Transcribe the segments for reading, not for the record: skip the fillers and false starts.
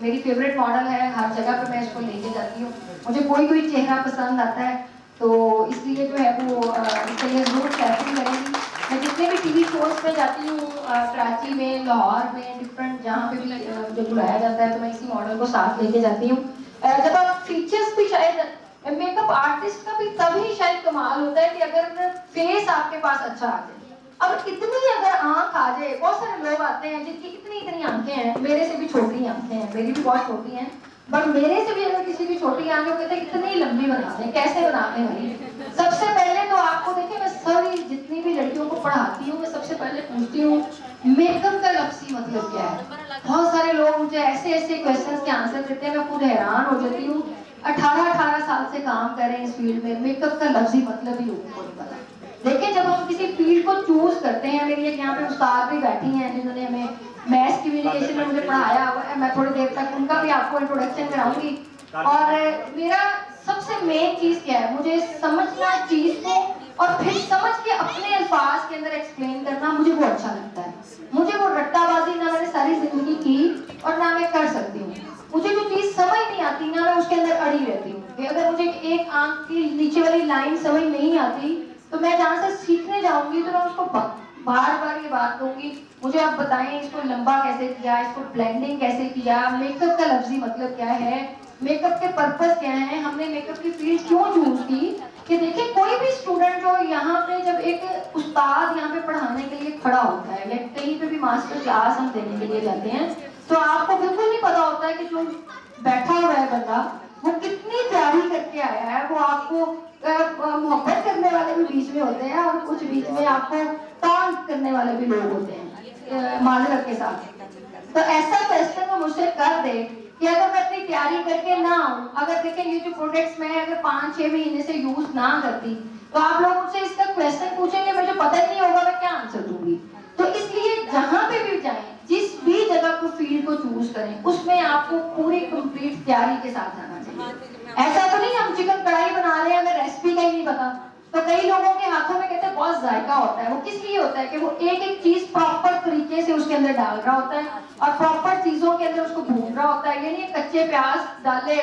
मेरी favourite model है, हर जगह पे मैं इसको लेके जाती हूँ। मुझे कोई चेहरा पसंद आता है तो इसलिए जो है वो इसके लिए जरूर सेलेक्ट करेंगी। मैं जितने भी टीवी शोज पे जाती हूँ, कराची में, लाहौर में, डिफरेंट जहाँ पे भी मुझे बुलाया जाता है तो मैं इसी मॉडल को साथ लेके जाती हूँ। जब आप फीचर्स भी शायद मेकअप आर्टिस्ट का भी तभी शायद कमाल होता है कि अगर फेस आपके पास अच्छा आ जाए। अब इतनी अगर आंख आ जाए, बहुत सारे लोग आते हैं जिनकी इतनी आंखें हैं, मेरे से भी छोटी आंखें हैं, मेरी भी बहुत छोटी हैं, बट मेरे से भी अगर किसी की छोटी आंखें कहते हैं इतनी लंबी बनाते हैं, कैसे बनाते हैं भाई? सबसे पहले तो आपको देखिए, मैं सभी जितनी भी लड़कियों को पढ़ाती हूँ मैं सबसे पहले पूछती हूँ मेकअप का लफ्ज़ी मतलब क्या है। बहुत सारे लोग मुझे ऐसे क्वेश्चंस के आंसर देते हैं, मैं खुद हैरान हो जाती हूँ। 18 साल से काम कर रहे हैं इस फील्ड में, मेकअप का लफ्ज़ी मतलब ही लोगों को नहीं पता। लेकिन जब हम किसी फील्ड को चूज करते हैं, मेरी एक यहाँ पे उस्ताद भी बैठी हैं जिन्होंने हमें मैथ कम्युनिकेशन में मुझे पढ़ाया हुआ है, मैं थोड़ी देर तक उनका भी आपको इंट्रोडक्शन कराऊंगी। और मेरा सबसे मेन चीज क्या है, मुझे समझना चीज को और फिर समझ के अपने अल्फाज के अंदर एक्सप्लेन करना मुझे वो अच्छा लगता है। मुझे वो रट्टाबाजी ना मैंने सारी जिंदगी की और ना मैं कर सकती हूँ। मुझे जो चीज समझ नहीं आती ना, मैं उसके अंदर अड़ी रहती हूँ। अगर मुझे एक आंख की नीचे वाली लाइन समझ नहीं आती तो मैं जहाँ से सीखने जाऊंगी तो मैं उसको बार ये बात कहूंगी, मुझे आप बताएं इसको लंबा कैसे किया, इसको ब्लेंडिंग कैसे किया, मेकअप का लफ्जी मतलब क्या है, मेकअप के पर्पस क्या है, हमने मेकअप की फील्ड क्यों चूज की। कि देखिए, कोई भी स्टूडेंट जो यहाँ पे जब एक उस्ताद यहाँ पे पढ़ाने के लिए खड़ा होता है या कहीं पे भी मास्टर क्लास हम देने के लिए जाते हैं तो आपको बिल्कुल नहीं पता होता है कि जो बैठा हुआ है बंदा वो कितनी तैयारी करके आया है। वो आपको मोहब्बत करने वाले भी बीच में होते हैं और कुछ बीच में आपको टॉन्ट करने वाले भी लोग होते हैं माजरत के साथ। तो ऐसा क्वेश्चन वो मुझसे कर दे कि अगर मैं अपनी तैयारी करके ना आऊँ, अगर देखें ये जो प्रोडक्ट्स मैं अगर 5-6 महीने से यूज ना करती तो आप लोग मुझसे इसका क्वेश्चन पूछेंगे, मुझे पता ही नहीं होगा मैं क्या आंसर दूंगी। तो इसलिए जहां पे भी जाएं, जिस भी जगह को फील्ड को चूज करें, उसमें आपको पूरी कंप्लीट तैयारी के साथ जाना चाहिए। ऐसा तो नहीं हम चिकन कढ़ाई बना रहे हैं हमें रेसिपी का ही नहीं पता। तो कई लोगों के हाथों में कहते हैं बहुत जायका होता है, वो किस लिए होता है कि वो एक चीज प्रॉपर तरीके से उसके अंदर डाल रहा होता है और प्रॉपर चीजों के अंदर उसको भून रहा होता है। ये नहीं कच्चे प्याज डाले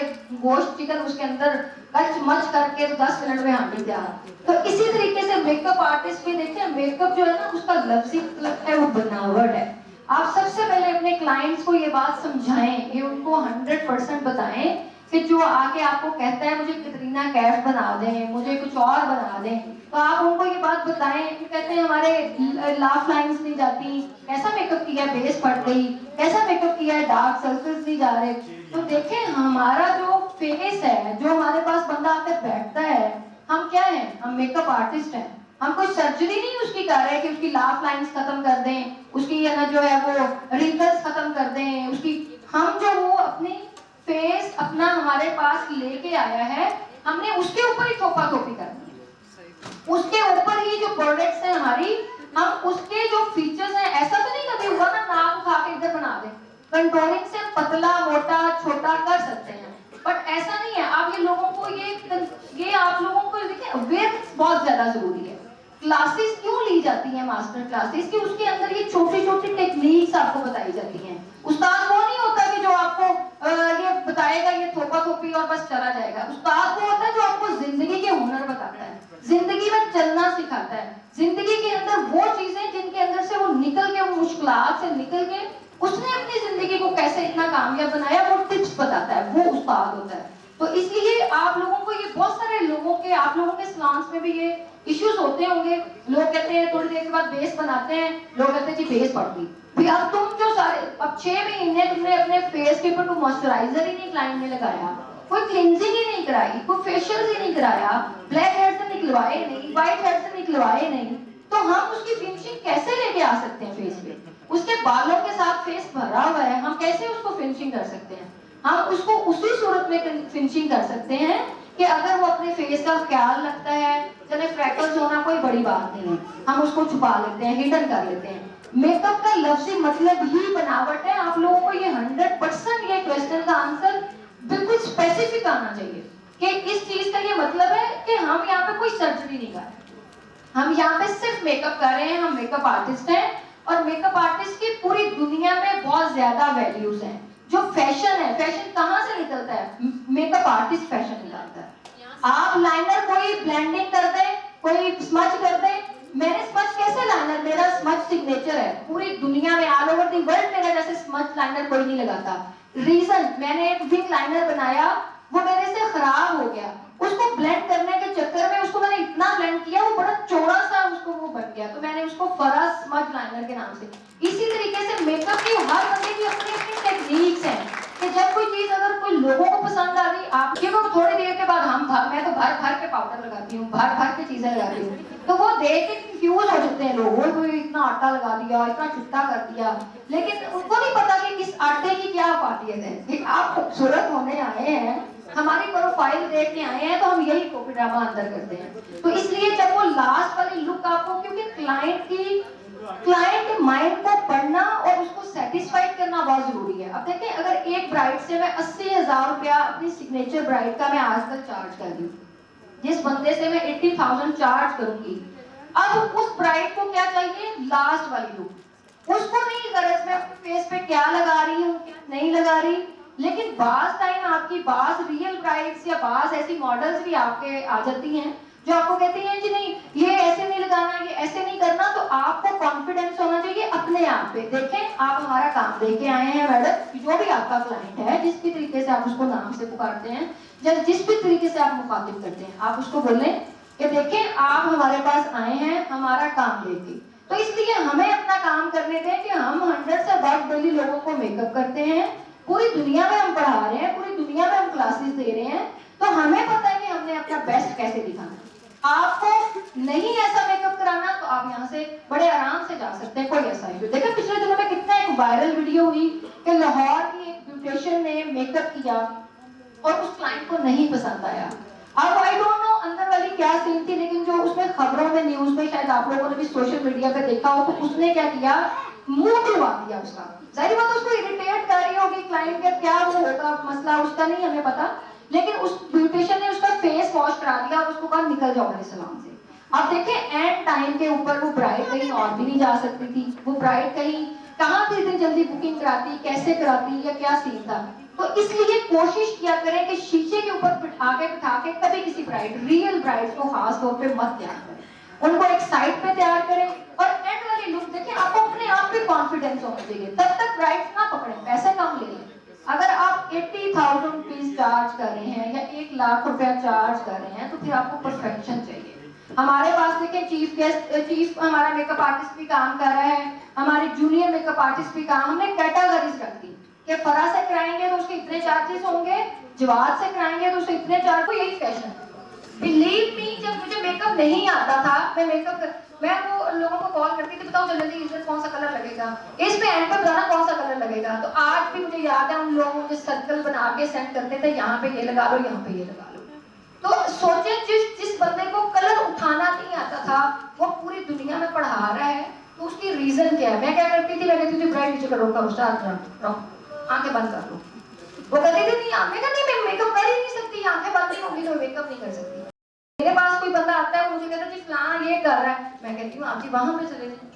गोश्त चिकन उसके अंदर कच मच करके तो 10 मिनट में हांडी तैयार। तो इसी तरीके से मेकअप आर्टिस्ट भी देखिए, मेकअप जो है ना उसका लफ्जी मतलब है वो बनावट है। आप सबसे पहले अपने क्लाइंट्स को ये बात समझाएं, ये उनको 100% बताएं कि जो आके आपको कहता है मुझे कैटरीना कैफ बना दें, मुझे कुछ और बना दें, तो आप उनको ये बात बताएं। कहते हैं हमारे लाफ लाइंस नहीं जाती, कैसा मेकअप किया है बेस फट गई, कैसा मेकअप किया है डार्क सर्कल्स नहीं जा रहे। तो देखें, हमारा जो फेस है, जो हमारे पास बंदा आकर बैठता है, हम क्या है, हम मेकअप आर्टिस्ट हैं। हम कोई सर्जरी नहीं उसकी कर रहे हैं कि उसकी लाफ लाइंस खत्म कर दें, उसकी जो है वो रिंकल्स खत्म कर दें उसकी। हम जो वो अपनी फेस अपना हमारे पास लेके आया है, हमने उसके ऊपर ही थोपा थोपी करनी है, उसके ऊपर ही जो प्रोडक्ट्स हैं हमारी, हम उसके जो फीचर्स हैं। ऐसा तो नहीं कभी हुआ ना नाक उठा के इधर बना दें। कंटूरिंग से पतला मोटा छोटा कर सकते हैं, बट ऐसा नहीं है। आप ये लोगों को ये आप लोगों को देखिए, अवेयरनेस बहुत ज्यादा जरूरी है। क्लासेस क्यों ली जाती हैं मास्टर क्लासेस कि उसके अंदर ये छोटी छोटी टेक्निक्स आपको बताई जाती हैं। उस्ताद वो नहीं होता कि जो आपको ये बताएगा ये थोपा थोपी और बस चला जाएगा। उस्ताद वो होता है जो आपको जिंदगी के हुनर बताता है, जिंदगी में चलना सिखाता है, जिंदगी के अंदर वो चीजें जिनके अंदर से वो निकल के, वो मुश्किलात से निकल के उसने अपनी जिंदगी को कैसे इतना कामयाब बनाया, वो टिप्स बताता है, वो उस्ताद होता है। तो इसलिए आप लोगों को ये बहुत सारे लोगों के, आप लोगों के सलान्स में भी ये इश्यूज होते होंगे। लोग कहते हैं थोड़ी देर के बाद बेस बनाते हैं, लोग कहते हैं जी बेस पड़ गई। फिर अब तुम जो सारे अब 6 महीने तुमने अपने फेस के ऊपर कोई मॉइस्चराइजर ही नहीं क्लाइंट ने लगाया, कोई क्लींजिंग ही नहीं कराई, कोई फेशियल ही नहीं कराया, ब्लैक हेड से निकलवाए नहीं, व्हाइट हेड से निकलवाए नहीं, तो हम उसकी फिनिशिंग कैसे लेके आ सकते हैं फेस पे? उसके बालों के साथ फेस भरा हुआ है, हम कैसे उसको फिनिशिंग कर सकते हैं? हम उसको उसी सूरत में फिनिशिंग कर सकते हैं कि अगर वो अपने फेस का ख्याल रखता है, चले फ्रैकल्स होना कोई बड़ी बात नहीं है, हम उसको छुपा लेते हैं, हिडन कर लेते हैं। मेकअप का लफ्जी मतलब ही बनावट है। आप लोगों को ये 100% ये क्वेश्चन का आंसर बिल्कुल स्पेसिफिक आना चाहिए कि इस चीज का ये मतलब है कि हम यहाँ पे कोई सर्जरी नहीं कर रहे, हम यहाँ पे सिर्फ मेकअप कर रहे हैं, हम मेकअप आर्टिस्ट हैं। और मेकअप आर्टिस्ट की पूरी दुनिया में बहुत ज्यादा वैल्यूज हैं। जो फैशन है है, फैशन कहाँ से निकलता है? मेकअप आर्टिस्ट फैशन निकालता है। आप लाइनर कोई ब्लेंडिंग कर दे, कोई स्मच कर दे, मैंने स्मच कैसे लाइनर, मेरा स्मच सिग्नेचर है, पूरी दुनिया में ऑल ओवर द वर्ल्ड मेरा जैसे स्मच लाइनर कोई नहीं लगाता। रीजन, मैंने एक विंग लाइनर बनाया, वो मेरे से खराब हो गया, उसको ब्लेंड करने के चक्कर में उसको मैंने इतना ब्लेंड किया वो बड़ा चौड़ा सा उसको वो बन गया, तो मैंने उसको फरा स्मच लाइनर के नाम से। इसी तरीके से मेकअप की हर बंदे की अपनी अपनी टेक्निक्स हैं कि जब कोई चीज अगर कोई लोगों को पसंद आ गई, आप देखो थोड़ी देर के बाद मैं तो भर भर के पाउडर लगाती हूँ, भर भर के चीजें लगाती हूँ, तो वो देख के कंफ्यूज हो जाते हैं लोग, वो इतना आटा लगा दिया, इतना चिट्टा कर दिया, लेकिन उनको नहीं पता कि इस आटे की क्या खासियत है कि आप खूबसूरत होने आए हैं, हमारी प्रोफाइल देख के आए हैं, तो हम यही कॉपी ड्रामा अंदर करते हैं। तो इसलिए जब वो लास्ट वाली लुक आपको, क्योंकि क्लाइंट के माइंड को पढ़ना और उसको सेटिस्फाइड करना बहुत जरूरी है। अब देखिए, अगर एक ब्राइड से मैं 80,000 रुपया अपनी सिग्नेचर ब्राइड का मैं आजकल चार्ज कर रही हूँ, जिस बंदे से मैं 80,000 चार्ज करूंगी, अब उस ब्राइड को क्या चाहिए? लास्ट वाली लुक। उसको नहीं गरज मैं अपने फेस पे क्या लगा रही हूँ क्या नहीं लगा रही, लेकिन बास टाइम आपकी बास रियल ब्राइड्स या बास ऐसी मॉडल्स भी आपके आ जाती हैं जो आपको कहती हैं जी नहीं ये ऐसे नहीं लगाना, ये ऐसे नहीं करना, तो आपको कॉन्फिडेंस होना चाहिए अपने आप पे। देखें, आप हमारा काम देके आए हैं मैडम, जो भी आपका क्लाइंट है, जिस भी तरीके से आप उसको नाम से पुकारते हैं, जब जिस भी तरीके से आप मुखातिब करते हैं, आप उसको बोलें कि देखें आप हमारे पास आए हैं हमारा काम लेके, तो इसलिए हमें अपना काम करने दें कि हम 100 से above डेली लोगों को मेकअप करते हैं, पूरी दुनिया में हम पढ़ा रहे हैं, पूरी दुनिया में हम क्लासेस दे रहे हैं, तो हमें पता है कि हमने अपना बेस्ट कैसे दिखाना है। आपको नहीं ऐसा मेकअप कराना तो आप यहाँ से बड़े आराम से जा सकते हैं, कोई ऐसा नहीं। देखो पिछले दिनों में कितना एक वायरल वीडियो हुई कि लाहौर की एक ब्यूटिशियन ने मेकअप किया और उस क्लाइंट को नहीं पसंद आया। अब आई डोंट नो अंदर वाली क्या सीन थी, लेकिन जो उसमें खबरों में, न्यूज में, शायद आप लोगों ने भी सोशल मीडिया पे देखा हो, तो उसने क्या किया, मुंह खुलवा दिया उसका। जाहिर बात उसको इरिटेट कर रही होगी क्लाइंट का, क्या वो होगा मसला उसका नहीं हमें पता, लेकिन उस ब्यूटिशियन ने उसका फेस वॉश करा दिया और उसको कहा निकल जाओ मेरे सलाम से। अब देखिए, एंड टाइम के ऊपर वो ब्राइड कहीं और भी नहीं जा सकती थी, वो ब्राइड कहीं कहाँ भी इतनी जल्दी बुकिंग कराती, कैसे कराती, या क्या सीन था। तो इसलिए कोशिश किया करें कि शीशे के ऊपर बिठा के कभी किसी ब्राइड, रियल ब्राइड को खास तौर पे मत तैयार करें, उनको एक साइड पे तैयार करें और एंड वाली लुक देखिए, आपको अपने आप पे कॉन्फिडेंस होना चाहिए, तब तक ब्राइड्स ना पकड़े, पैसे कम ले लें। अगर आप 80,000 रुपीज चार्ज कर रहे हैं या 1 लाख रुपया चार्ज कर रहे हैं, तो फिर आपको परफेक्शन चाहिए। हमारे पास देखिए चीफ हमारा मेकअप आर्टिस्ट भी काम कर रहा है, हमारे जूनियर मेकअप आर्टिस्ट भी काम, हमने कैटेगरीज रख दी कि फरा से कराएंगे तो उसके इतने चार्जेस होंगे, जवाद से कराएंगे तो उसके इतने चार्ज, को यही फैशन है। बिलीव मी, जब मुझे मेकअप नहीं आता था, मैं वो लोगों को कॉल करती थी, बताओ जल्दी इसमें कौन सा कलर लगेगा, इसमें एंड पे बताना कौन सा कलर लगेगा, तो आज भी मुझे याद है उन लोगों मुझे सर्कल बना के सेंड करते थे, यहाँ पे ये लगा लो, यहाँ पे ये लगा लो। तो सोचे, जिस बंदे को कलर उठाना नहीं आता था, वो पूरी दुनिया में पढ़ा रहा है, तो उसकी रीजन क्या है? मैं क्या करती थी, मैं कहती थी ब्राइट नीचे करो, आंखें बंद कर लो, वो कहती थी नहीं, मैं कहती मैं मेकअप कर ही नहीं सकती, आंखें बंद नहीं होंगी तो मेकअप नहीं कर सकती। मेरे पास कोई बंदा आता है, मुझे कहता है जी फलाना ये कर रहा है, मैं कहती हूँ आप जी वहां पे चले जाएं।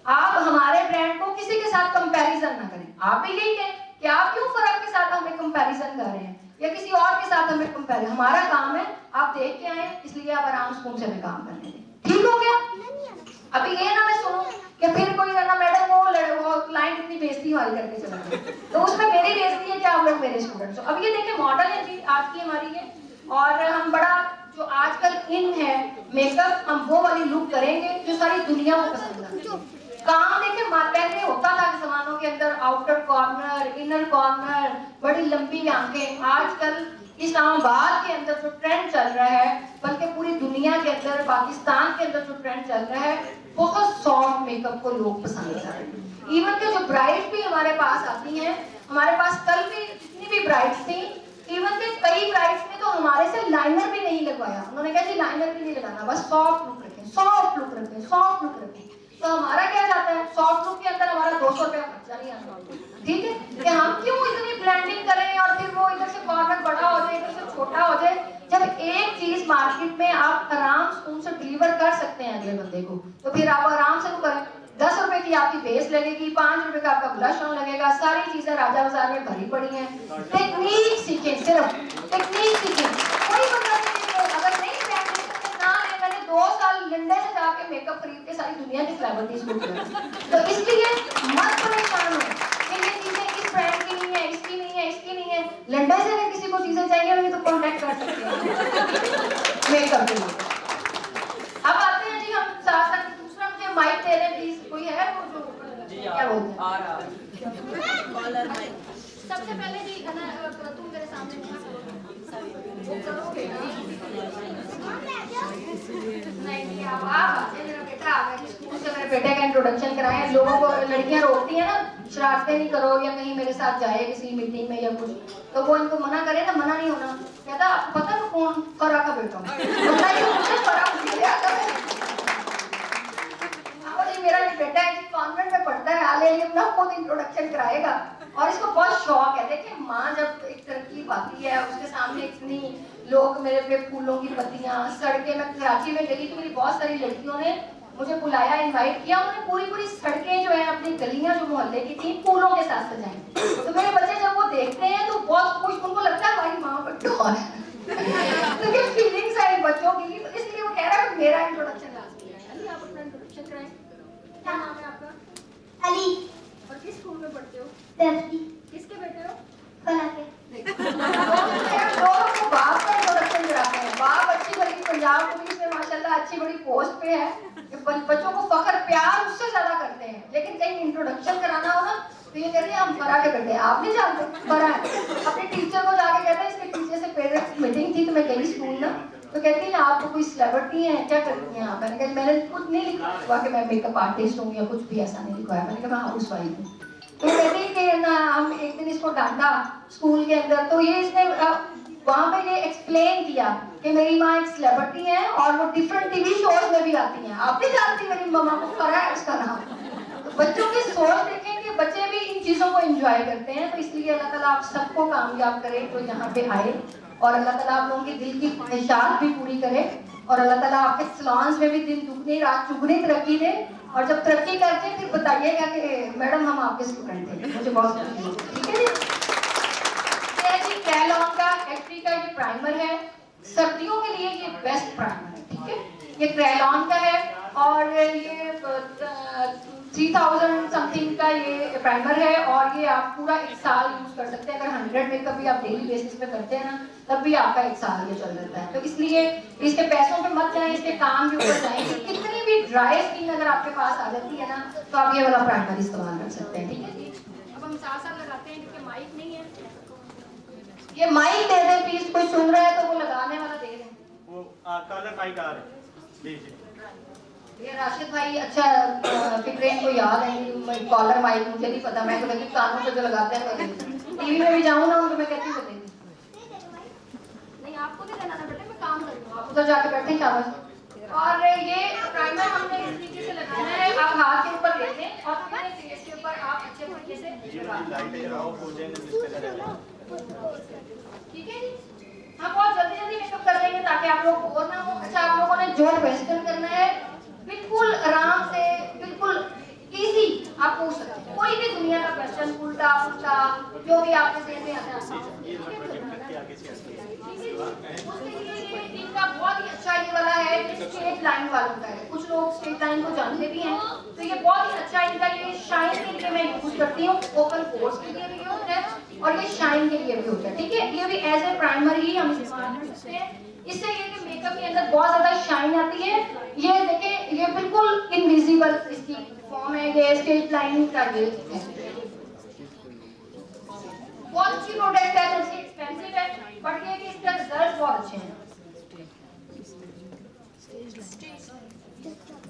आप हमारे ब्रांड को किसी के साथ कंपैरिजन ना करें, आप भी यही कहें कि आप क्यों फर्क के साथ हमें कंपैरिजन कर रहे हैं या किसी और के साथ हमें कंपेयर, हमारा काम है, आप देख के आए, इसलिए आप आराम सुकून से हमें काम करने दें, ठीक हो गया। अभी ये ना मैं सुनूं कि फिर कोई ना मैडम वो क्लाइंट इतनी बेइज्जती वाली करके चला गया, तो उसमें मेरी बेइज्जती है कि आप लोग मेरे स्टूडेंट्स हो। अब ये देखिए मॉडल है जी आज की हमारी है, और हम बड़ा जो आजकल इन है मेकअप, हम वो वाली लुक करेंगे जो सारी दुनिया को पसंद करती है। काम देखिए पहले होता था जमानों के अंदर आउटर कॉर्नर, इनर कॉर्नर, बड़ी लंबी आंखें, आजकल इस्लामाबाद के अंदर जो ट्रेंड चल रहा है, बल्कि पूरी दुनिया के अंदर, पाकिस्तान के अंदर जो ट्रेंड चल रहा है, बहुत सॉफ्ट मेकअप को लोग पसंद कर रहे हैं। इवन के जो ब्राइड भी हमारे पास आती हैं, हमारे पास कल भी जितनी भी ब्राइड्स थी, इवन के कई ब्राइड्स ने तो हमारे से लाइनर भी नहीं लगवाया, उन्होंने कहा जी लाइनर भी नहीं लगाना, बस सॉफ्ट लुक रखें, सॉफ्ट लुक रखें, सॉफ्ट लुक रखें। तो हमारा क्या जाता है, सॉफ्ट लुक के अंदर हमारा 200 रुपया खर्चा नहीं आता, ठीक है, कि हम क्यों इतनी ब्लेंडिंग करें और फिर वो इधर से कॉर्नर बड़ा हो जाए, इधर से छोटा हो जाए, जब एक चीज मार्केट में आप आराम सुकून से डिलीवर कर सकते हैं अगले बंदे को, तो फिर आप आराम से तो करें। 10 रुपए की की आपकी बेस लगेगी, 5 रुपए का आपका ब्लश ऑन लगेगा, सारी चीजें राजा बाजार में भरी पड़ी हैं। टेक्निक सीखें, सिर्फ टेक्निक सीखें। कोई बंदा अगर नहीं पहन सकते ना है, मैंने 2 साल लंदन से जाके मेकअप खरीद के सारी दुनिया की सेलिब्रिटीज को किया। तो इसलिए मत परेशान हो कि ये चीजें इस ब्रांड की नहीं है, इसकी नहीं है, इसकी नहीं है। लंदन से अगर किसी को चीजें चाहिए होगी तो कॉन्टेक्ट कर सकते हैं मेकअप के लिए। अब आते हैं जी हम साथ साथ दूसरा, मुझे माइक दे रहे हैं प्लीज, कोई है वो जो क्या बोलते हैं कॉलर माइक। सबसे पहले जी तुम मेरे सामने करोगे नहीं आप मेरा बेटा आ गया स्कूल से, मेरे बेटे का इंट्रोडक्शन कराएं। लोगों को लड़कियां रोकती हैं ना, शरारतें नहीं करो या कहीं मेरे साथ जाए किसी मीटिंग में या कुछ, तो वो इनको मना करे ना, मना नहीं होना। कहता आपको पता है कौन फरा का बेटा मेरा बेटा है कॉन्वेंट में पढ़ता है, हाल ही अपना खुद इंट्रोडक्शन कराएगा और इसको बहुत शौक है। देखिए माँ जब एक तरकीब आती है, उसके सामने इतनी लोग, मेरे पे फूलों की पत्तियां, सड़कें, मैं कराची में गई तो मेरी बहुत सारी लड़कियों ने मुझे बुलाया, इनवाइट किया, उन्होंने पूरी पूरी सड़कें जो है अपनी गलियां जो मोहल्ले की थी फूलों के साथ सजाई। तो मेरे बच्चे जब वो देखते हैं तो बहुत खुश, उनको लगता है हमारी माँ बच्चों तो ये फीलिंग्स आई बच्चों की, तो इसलिए वो कह रहा है मेरा इंट्रोडक्शन लाजमी है। अली आप अपना इंट्रोडक्शन कराएं। क्या नाम है आपका? अली। और किस स्कूल में पढ़ते हो? 10वीं। किसके बेटे हो? फला के। दोनों को बाप का इंट्रोडक्शन कराते हैं। बाप अच्छी बड़ी पंजाब पुलिस में माशाल्लाह अच्छी बड़ी पोस्ट पे है, बच्चों को फख्र प्यार उससे ज्यादा करते हैं, लेकिन कहीं इंट्रोडक्शन कराना हो ना तो ये कहते हैं हम फरा के बेटे हैं। आप नहीं जानते फरा है। अपने टीचर को जाके कहते हैं, इसके टीचर से पेरेंट्स मीटिंग थी तो मैं गई स्कूल ना, तो कहती है आपको कोई सेलिब्रिटी है क्या करती हैं आप? मैंने कहा मैंने कुछ नहीं लिखा हुआ कि मैं मेकअप आर्टिस्ट हूँ या कुछ भी ऐसा नहीं लिखा है। मैंने कहा मैं हाउस वाइफ हूँ। तो कहती है कि ना हम एक दिन इसको डांटा स्कूल के अंदर, तो ये इसने वहाँ पे ये एक्सप्लेन किया कि मेरी माँ एक सेलिब्रिटी है और वो डिफरेंट टीवी शोज में भी आती हैं। आप नहीं जानती मेरी मम्मा को, फरा है उसका नाम। तो बच्चों की सोच देखें कि बच्चे भी इन चीजों को एंजॉय करते हैं, तो इसलिए अल्लाह ताला आप सबको कामयाब करे तो यहाँ पे आए और अल्लाह ताला आप लोगों की दिल की ख्वाहिशात भी पूरी करे और अल्लाह ताला आपके सलान्स में भी दिन दुगनी रात चुगनी तरक्की दे। और जब तरक्की करते हैं फिर बताइएगा कि मैडम हम आपके स्टूडेंट थे, मुझे बहुत खुशी होगी। ठीक है जी। कैलॉन का एक्ट्री का ये प्राइमर है, सर्दियों के लिए ये बेस्ट प्राइमर है। ठीक है, ये क्रैलॉन का है और ये 3000 समथिंग का ये प्राइमर है और ये आप पूरा 1 साल यूज कर सकते हैं। अगर 100 मेकअप भी आप डेली बेसिस पे करते हैं ना तब भी आपका 1 साल ये चल जाता है। तो इसलिए इसके पैसों पे मत जाएं, इसके काम के ऊपर जाएंगे। कितनी भी ड्राई स्किन अगर आपके पास आ जाती है ना तो आप ये वाला प्राइमर इस्तेमाल कर सकते हैं। ठीक है, अब हम साथ साथ लगाते हैं क्योंकि माइक नहीं है। ये माइक दे दें प्लीज, कोई सुन रहा है तो वो लगाने वाला दे दें। वो कलर माइक आ रहा है, लीजिए। ये राशिद भाई अच्छा फिक्रे को याद है, कॉलर माइक मुझे नहीं पता, मैं तो लगी कानों पे जो लगाते हैं टीवी में भी जाऊँ ना उनको मैं कहती हूँ नहीं आपको नहीं देना ना बेटे, मैं काम कर रही हूँ, आप उधर जाके बैठे शाबाश। और ये प्राइमर हमने इस तरीके से लगाना है, आप हाथ के ऊपर लेते हैं और फिर फेस के ऊपर आप अच्छे तरीके से ठीक है जी। हम बहुत जल्दी जल्दी मेकअप कर लेंगे ताकि आप लोग बोर ना हो। अच्छा आप लोगों ने जो वेस्टर्न करना है बिल्कुल आराम से, बिल्कुल इजी आप पूछ सकते हैं, कोई भी दुनिया का क्वेश्चन उल्टा पुल्टा जो भी आपके ज़हन में आता है। इनका बहुत ही अच्छा ये वाला है, स्ट्रेट लाइन वालों का है, कुछ लोग स्ट्रेट लाइन को जानते भी हैं, तो ये बहुत ही अच्छा इनका ये शाइन के लिए मैं यूज करती हूँ, ओपन पोर्स के लिए भी होता है और ये शाइन के लिए भी होता है। ठीक है, ये भी एज ए प्राइमर ही हम इस्तेमाल कर सकते हैं। इससे ये कि मेकअप के अंदर बहुत ज्यादा शाइन आती है। ये देखें ये बिल्कुल इनविजिबल इसकी फॉर्म है, ये स्ट्रेट लाइन का ये बहुत अच्छी प्रोडक्ट है, थोड़ी सी एक्सपेंसिव है बट ये कि इसके रिजल्ट बहुत अच्छे हैं।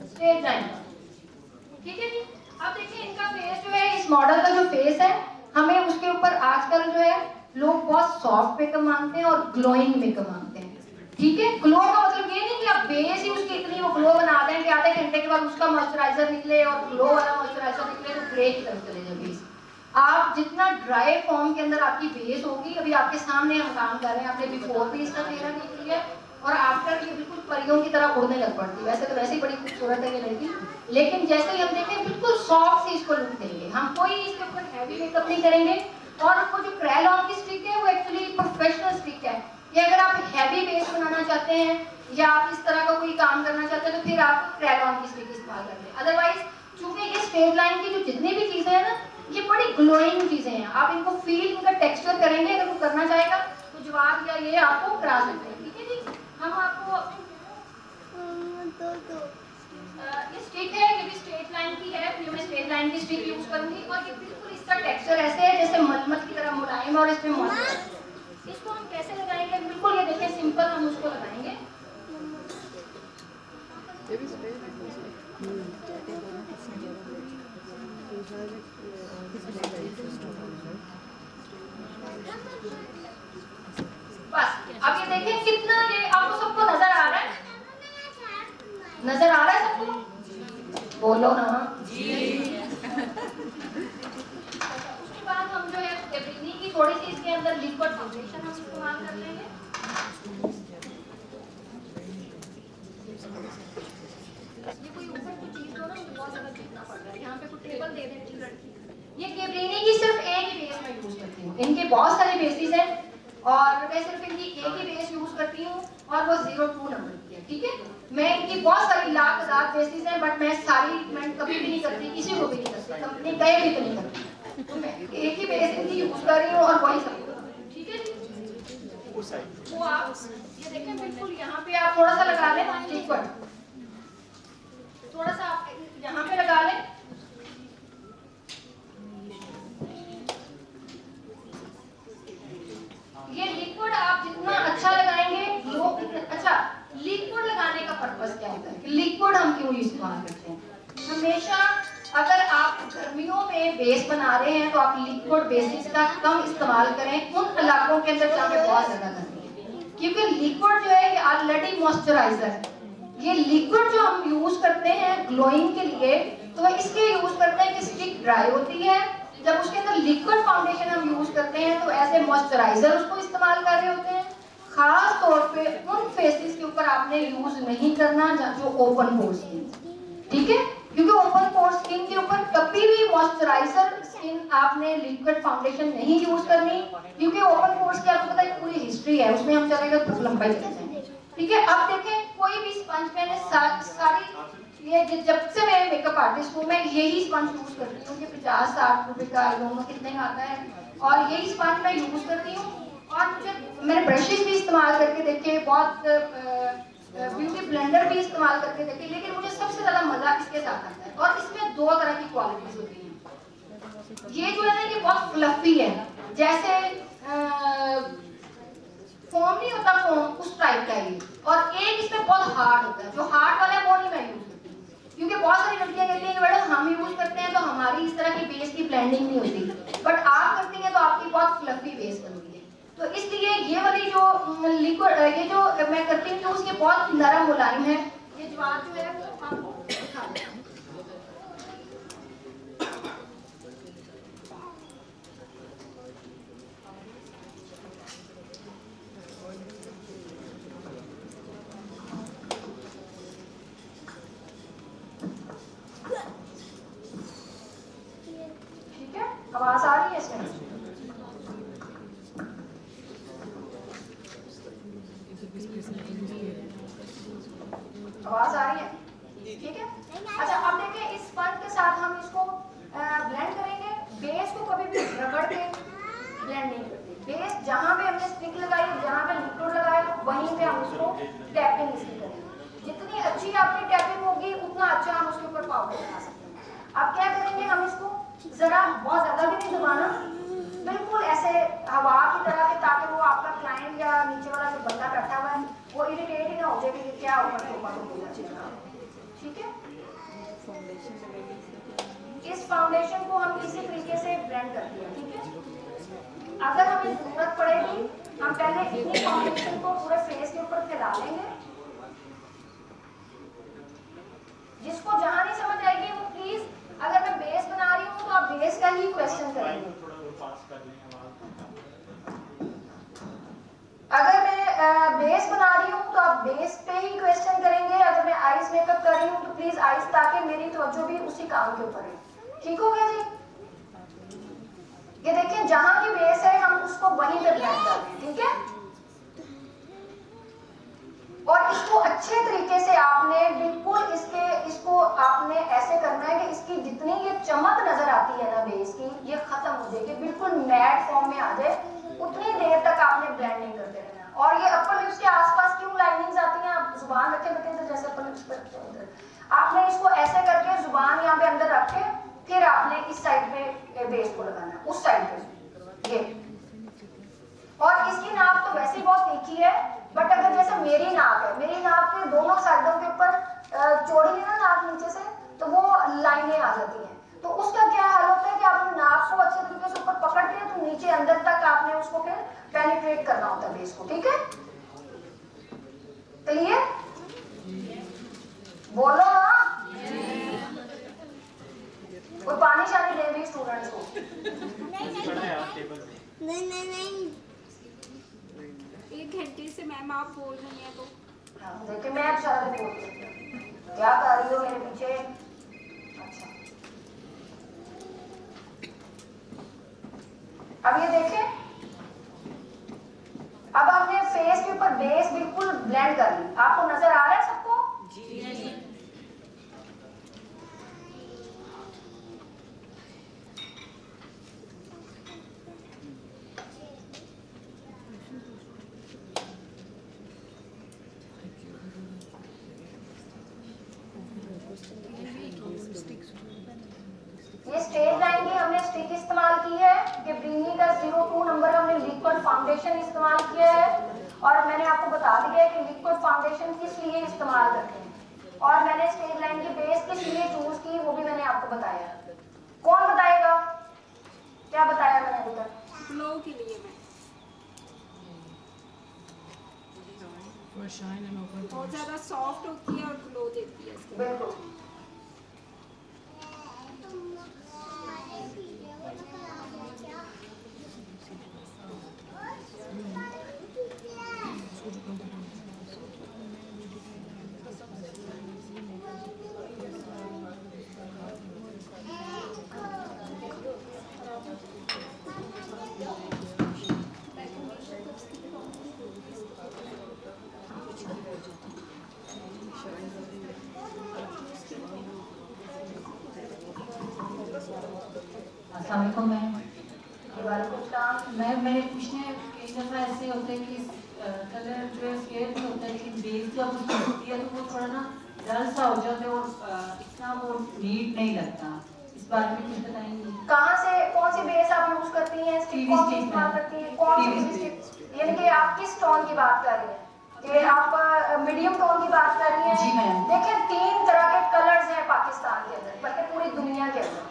स्ट्रेट लाइन ठीक है जी। अब देखिए इनका फेस जो है, इस मॉडल का जो फेस है हमें उसके ऊपर आजकल जो है लोग बहुत सॉफ्ट मेकअप मांगते हैं और ग्लोइंग मेकअप मांगते हैं। ठीक है, ग्लो का मतलब ये नहीं कि आप बेस ही उसकी इतनी वो ग्लो बना दें कि आधे घंटे के बाद उसका मॉइस्चराइजर निकले और ग्लो वाला मॉइस्चराइजर निकले तो ग्रे की तरफ चले जाए बेस। आप जितना ड्राई फॉर्म के अंदर आपकी बेस होगी, अभी आपके सामने हम काम कर रहे हैं, आपने बिफोर भी इसका चेहरा देख लिया और आफ्टर ये बिल्कुल परियों की तरह उड़ने लग पड़ती है। वैसे तो वैसे ही बड़ी खूबसूरत है ये लड़की, लेकिन जैसे ही हम देखें बिल्कुल सॉफ्ट से इसको लुक देंगे, हम कोई इसके ऊपर हैवी मेकअप नहीं करेंगे। और वो जो क्रैलॉन की स्टिक है वो एक्चुअली प्रोफेशनल स्टिक है। ये अगर आप हैवी बेस बनाना चाहते हैं या आप इस तरह का कोई काम करना चाहते हैं तो फिर आप क्रैलॉन की स्टिक इस्तेमाल कर लें। अदरवाइज चूंकि ये स्ट्रेट लाइन की जो जितनी भी चीजें हैं ना, ये बड़ी ग्लोइंग चीजें हैं, आप इनको फील, इनका टेक्सचर करेंगे। अगर वो करना चाहेगा तो जवाब या ये आपको करा सकते हैं। ठीक है जी, हम आपको ये स्टिक है, ये भी स्ट्रेट लाइन की है, ये मैं स्ट्रेट लाइन की स्टिक यूज करूंगी। और ये बिल्कुल इसका टेक्सचर ऐसे है जैसे मलमल की तरह मुलायम और इसमें मॉइस्चर। इसको हम कैसे लगाएंगे, बिल्कुल ये देखें सिंपल हम उसको लगाएंगे। बस अब ये देखें कितना, ये आपको सबको नजर आ रहा है, नजर आ रहा है सबको? बोलो ना जी। उसके बाद हम जो है कैप्रिनी की थोड़ी सी इसके अंदर लिक्विड फाउंडेशन हम इस्तेमाल कर लेंगे। ये कोई ऊपर कुछ चीज हो ना, मुझे बहुत ज्यादा देखना पड़ रहा है। यहाँ पे कुछ टेबल दे देती लड़की। ये कैप्रिनी की सिर्फ एक ही बेस मैं यूज करती हूँ, इनके बहुत सारे बेसिस हैं और मैं सिर्फ इनकी एक ही बेस यूज करती हूँ और वो 02 नंबर की है। ठीक है, मैं इनकी बहुत सारी लाख हजार बेसिस हैं, बट मैं सारी मैं कभी भी नहीं करती, किसी को भी नहीं करती, कंपनी गए भी तो नहीं करती। तो मैं एक ही बेस इनकी यूज कर रही हूँ और वही सब। ठीक है जी, वो आप ये देखें बिल्कुल यहाँ पे आप थोड़ा सा लगा लें लिक्विड, थोड़ा सा आप यहाँ पे लगा लें। ये लिक्विड आप जितना अच्छा लगाएंगे लोग, अच्छा लिक्विड लगाने का पर्पस क्या होता है, लिक्विड हम क्यों इस्तेमाल करते हैं? हमेशा अगर आप गर्मियों में बेस बना रहे हैं तो आप लिक्विड बेसिस का कम इस्तेमाल करें उन इलाकों के अंदर जहाँ पे बहुत ज्यादा गर्मी है, क्योंकि लिक्विड जो है ये ऑलरेडी मॉइस्चराइजर है। ये लिक्विड जो हम यूज करते हैं ग्लोइंग के लिए, तो इसलिए यूज करते हैं कि स्टिक ड्राई होती है। जब उसके अंदर लिक्विड फाउंडेशन हम यूज करते हैं तो ऐसे मॉइस्चराइजर उसको इस्तेमाल कर रहे होते हैं। खास तौर पे उन फेसेस के ऊपर आपने यूज नहीं करना जो ओपन पोर स्किन। ठीक है, क्योंकि ओपन पोर स्किन के ऊपर कभी भी मॉइस्चराइजर स्किन आपने लिक्विड फाउंडेशन नहीं यूज करनी, क्योंकि ओपन पोर्स की आपको पता है पूरी हिस्ट्री है, उसमें हम चलेंगे तो लंबाई चले जाएंगे। ठीक है, अब देखें कोई भी स्पंज मैंने सारी ये जब से मैं मेकअप आर्टिस्ट हूँ मैं यही स्पंज यूज करती हूँ। ये 50-60 रुपए का आई डोंट नो कितने का आता है, और यही स्पंज मैं यूज करती हूँ। और मुझे मैंने ब्रशेस भी इस्तेमाल करके देखे, बहुत ब्यूटी ब्लेंडर भी इस्तेमाल करके देखे, लेकिन मुझे सबसे ज्यादा मजा इसके साथ आता है। और इसमें दो तरह की क्वालिटीज होती हैं। ये जो है ना ये बहुत फ्लफी है, जैसे फोम नहीं होता फोम, उस टाइप का ये। और एक इसमें बहुत हार्ड होता है, जो हार्ड वाला है वो नहीं मैं यूज करती, क्योंकि बहुत सारी लड़कियां कहती हैं कि मैडम हम यूज करते हैं तो हमारी इस तरह की बेस की ब्लेंडिंग नहीं होती, बट आप करती हैं तो आपकी बहुत फ्लफी बेस बनती है। तो इसलिए ये वाली जो लिक्विड ये जो मैं करती हूँ उसके बहुत नरम मुलायम है। ये जवाब जो है वो आपको दिखा दें। आवाज आ रही है इसमें? आवाज आ रही है? ठीक है, अच्छा अब देखिए इस स्पंज के साथ हम इसको ब्लेंड करेंगे। बेस को कभी भी रगड़ के ब्लेंड नहीं करते, बेस जहां पे हमने स्टिक लगाई, जहां पे लिक्विड लगाया, वहीं पे हम उसको टैपिंग इसकी करेंगे। जितनी अच्छी आपकी टैपिंग होगी उतना अच्छा हम उसके ऊपर पाउडर लगा सकते हैं। अब क्या करेंगे, हम इसको जरा बहुत ज्यादा भी नहीं दबाना, बिल्कुल ऐसे हवा की तरह के, ताकि वो आपका क्लाइंट या नीचे वाला जो बंदा बैठा हुआ है वो इरिटेट ही ना हो जाए कि क्या ऊपर तो बोला चलेगा। ठीक है, इस फाउंडेशन को हम इसी तरीके से ब्लेंड करते हैं। ठीक है, अगर हमें जरूरत पड़ेगी हम पहले इतनी फाउंडेशन को पूरे फेस के ऊपर फैला लेंगे। जिसको जहां नहीं समझ आएगी वो प्लीज, अगर मैं बेस बना रही हूँ तो आप बेस का ही क्वेश्चन करेंगे। अगर मैं बेस बना रही हूँ तो आप कर रही हूँ तो प्लीज आइस, ताकि मेरी तवज्जो भी उसी काम के ऊपर है। ठीक हो गया जी? ये देखिए जहां की बेस है हम उसको वहीं पे ब्लेंड कर रहे हैं, ठीक है? और इसको अच्छे तरीके से आपने बिल्कुल इसको आपने ऐसे करना है कि इसकी जितनी ये चमक नजर आती है ना बेस की, ये खत्म हो जाएगी, बिल्कुल मैट फॉर्म में आ जाए, उतनी देर तक आपने ब्लेंडिंग करते रहना। और ये अपर लिप्स के आसपास क्यों लाइनिंग्स आती हैं, आप जुबान रखे बच्चे तो जैसे अपर लिप्स पर आपने इसको ऐसे करके जुबान यहाँ पे अंदर रख के फिर आपने इस साइड पे बेस को लगाना है, उस साइड पे ये। और इसकी नाप तो वैसे ही बहुत तीखी है, बट अगर जैसे मेरी नाक है, मेरी नाक के दोनों साइडों के ऊपर चौड़ी है ना नाक नीचे से, तो वो लाइनें आ जाती हैं। तो उसका क्या हाल होता है कि आपने नाक को अच्छे तरीके से ऊपर पकड़ के तो नीचे अंदर तक आपने उसको फिर पेनिट्रेट करना होता है बेस को, ठीक है? क्लियर? बोलो ना। कोई पानी शानी दे रही स्टूडेंट्स को? नहीं 1 घंटे से मैम आप बोल रही हैं तो देखिए मैं अब सारा दिन बोलती हूँ, क्या कर रही हो मेरे पीछे? अच्छा अब ये देखें, अब आपने फेस के ऊपर बेस बिल्कुल ब्लेंड कर ली, आपको नजर आ रहा है सबको? जी। ये स्ट्रेट लाइन की हमने स्टिक इस्तेमाल की है, कि ब्रिनी का 02 नंबर हमने लिक्विड फाउंडेशन इस्तेमाल किया है, और मैंने आपको बता दिया है कि लिक्विड फाउंडेशन किस लिए इस्तेमाल करते हैं, और मैंने स्ट्रेट लाइन की बेस किस लिए चूज की वो भी मैंने आपको बताया। कौन बताएगा? क्या बताया मैंने अभी तक? ग्लो के लिए मैं बहुत ज्यादा सॉफ्ट होती है और ग्लो देती है इसके। बिल्कुल। मैंने पूछने कई दफ़ा ऐसे होता है कि कलर जो है फेयर भी होता है, लेकिन बेस जब उसकी होती है तो वो थोड़ा ना डल सा हो जाता है और इतना वो नीट नहीं लगता। इस बारे में कुछ बताएंगे? कहाँ से कौन सी बेस आप यूज करती हैं, स्टिक कौन सी इस्तेमाल करती हैं, कौन सी स्टिक, यानी कि आप किस टोन की बात कर रही हैं? कि आप मीडियम टोन की बात कर रही हैं? जी मैम। देखिए 3 तरह के कलर्स हैं पाकिस्तान के अंदर, बल्कि पूरी दुनिया के अंदर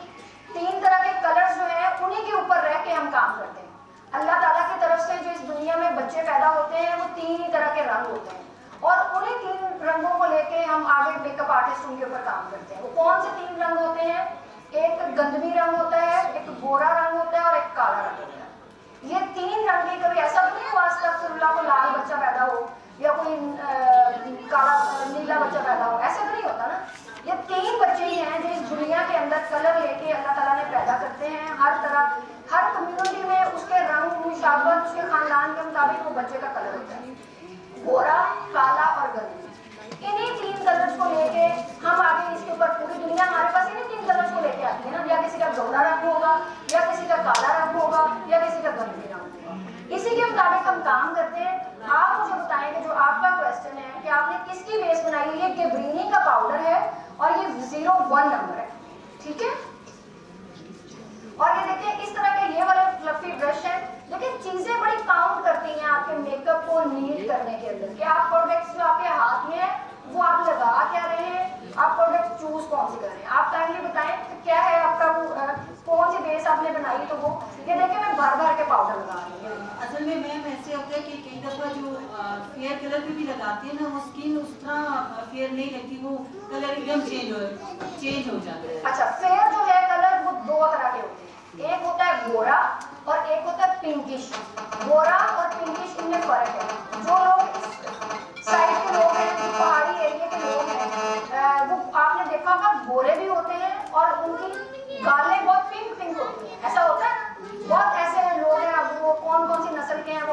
3 तरह के कलर्स जो हैं उन्हीं के ऊपर रह के हम काम करते हैं। अल्लाह ताला की तरफ से जो इस दुनिया में बच्चे पैदा होते हैं वो 3 ही तरह के रंग होते हैं, और उन्हीं 3 रंगों को लेके हम आगे मेकअप आर्टिस्ट उनके ऊपर काम करते हैं। वो कौन से 3 रंग होते हैं? एक गंदमी रंग होता है, एक गोरा रंग होता है और एक काला रंग होता है। ये 3 रंग के कभी ऐसा तो नहीं हुआ अस्तगफिरुल्लाह को लाल बच्चा पैदा हो या कोई काला नीला बच्चा पैदा हो, ऐसा तो नहीं होता ना। ये 3 बच्चे ही हैं जो इस दुनिया के अंदर कलर लेके अल्लाह ताला ने पैदा करते हैं। हर तरह हर कम्युनिटी में उसके रंग मुशाबत उसके खानदान के मुताबिक वो बच्चे का कलर होता है, गोरा, काला और गंदगी। इन्हीं 3 कलर्स को लेके हम आगे इसके ऊपर पूरी दुनिया हमारे पास इन्हीं 3 कलर्स को लेके आती है ना। या किसी का गोरा रंग होगा, या किसी का काला रंग होगा, या किसी का गंदगी रंग होगा। इसी के मुताबिक हम काम करते हैं। आप मुझे बताएं कि जो आपका क्वेश्चन है कि आपने किसकी बेस बनाई है, ये गेब्रिनी का पाउडर है और ये 01 नंबर है, ठीक है? और ये देखिए इस तरह के ये वाले फ्लफी ब्रश है, लेकिन चीजें बड़ी काउंट करती हैं आपके मेकअप को नीट करने के अंदर, कि आप प्रोडक्ट्स जो आपके हाथ में है वो आप लगा क्या रहे हैं, आप प्रोडक्ट चूज कौन सी कर रहे हैं। आप काइंडली बताएं कि क्या है आपका वो कौन सी बेस आपने बनाई। तो वो ये देखिए मैं भर भर के पाउडर लगा रही हूँ। असल में मैम ऐसे होता है कि कई दफ़ा जो फेयर कलर भी लगाती है ना, वो स्किन उस तरह फेयर नहीं लगती, वो कलर एकदम चेंज हो जाता है। अच्छा, फेयर जो है कलर वो 2 तरह के होते हैं, एक होता है गोरा और एक होता है पिंकिश। गोरा और पिंकिश इनमें फर्क है। जो लोग इस साइड के लोग हैं, जो पहाड़ी एरिया के लोग हैं, वो